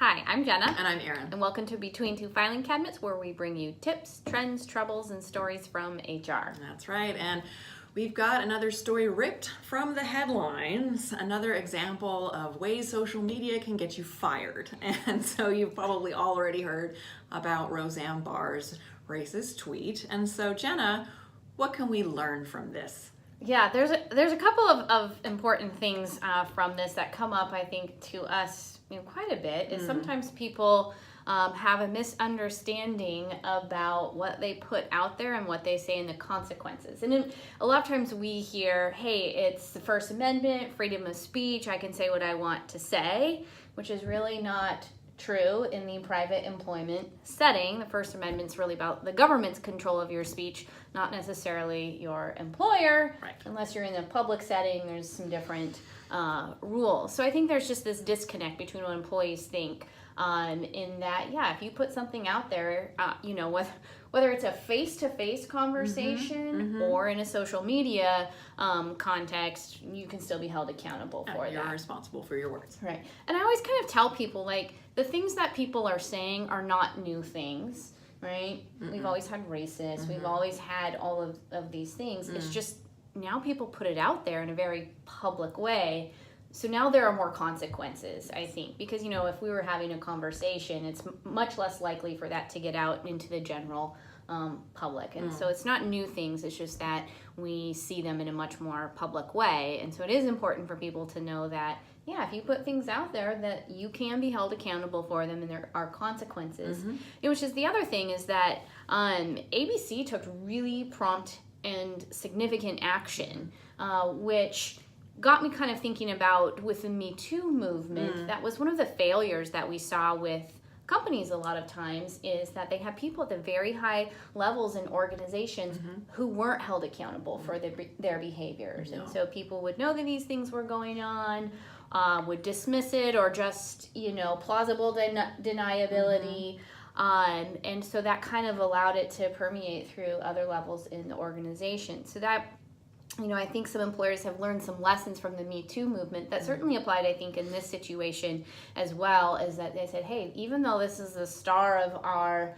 Hi, I'm Jenna. And I'm Erin. And welcome to Between Two Filing Cabinets, where we bring you tips, trends, troubles, and stories from HR. That's right. And we've got another story ripped from the headlines, another example of ways social media can get you fired. And so you've probably already heard about Roseanne Barr's racist tweet. And so, Jenna, what can we learn from this? Yeah, there's a couple of important things from this that come up, I think, to us quite a bit. Is sometimes people have a misunderstanding about what they put out there and what they say and the consequences. And a lot of times we hear, hey, it's the First Amendment, freedom of speech, I can say what I want to say, which is really not true in the private employment setting. The First Amendment's really about the government's control of your speech, not necessarily your employer. Right. Unless you're in the public setting, there's some different rules. So I think there's just this disconnect between what employees think in that, if you put something out there, whether it's a face-to-face conversation or in a social media context, you can still be held accountable for that. You're responsible for your words. Right. And I always kind of tell people, the things that people are saying are not new things, right? We've always had racists. We've always had all of these things. It's just now people put it out there in a very public way. So now there are more consequences, I think, because, if we were having a conversation, it's much less likely for that to get out into the general public. And so it's not new things. It's just that we see them in a much more public way. And so it is important for people to know that, if you put things out there, that you can be held accountable for them and there are consequences. Which is the other thing is that ABC took really prompt and significant action, which got me kind of thinking about with the Me Too movement. That was one of the failures that we saw with companies a lot of times, is that they had people at the very high levels in organizations who weren't held accountable for their behaviors. And so people would know that these things were going on, would dismiss it, or just, plausible deniability. And so that kind of allowed it to permeate through other levels in the organization. So that, I think some employers have learned some lessons from the Me Too movement that certainly applied, I think, in this situation as well, is that they said, hey, even though this is the star of our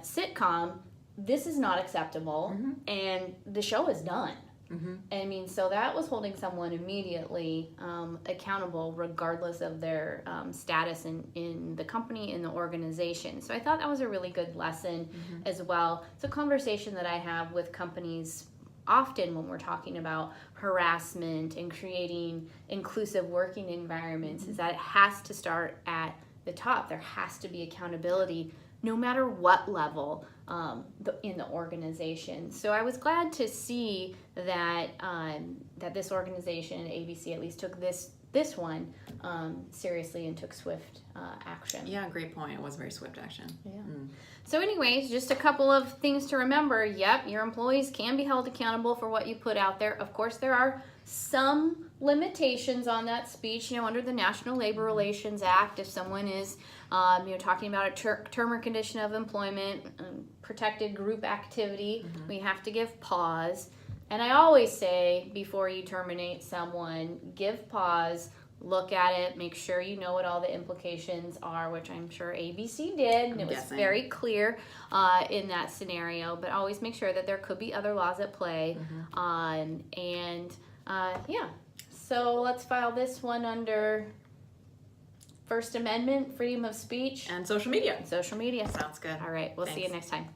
sitcom, this is not acceptable, and the show is done. So that was holding someone immediately accountable regardless of their status in the company, in the organization. So I thought that was a really good lesson as well. It's a conversation that I have with companies often when we're talking about harassment and creating inclusive working environments, is that it has to start at the top. There has to be accountability no matter what level in the organization. So I was glad to see that that this organization, ABC, at least took this one seriously and took swift action. Yeah, great point. It was very swift action. Yeah. So anyways, just a couple of things to remember. Yep, your employees can be held accountable for what you put out there. Of course, there are some limitations on that speech. Under the National Labor Relations Act, if someone is talking about a term or condition of employment, protected group activity, we have to give pause. And I always say, before you terminate someone, give pause, look at it, make sure you know what all the implications are, which I'm sure ABC did, and it was very clear in that scenario. But always make sure that there could be other laws at play. So let's file this one under First Amendment, freedom of speech. And social media. Social media. Sounds good. All right, we'll see you Thanks. next time.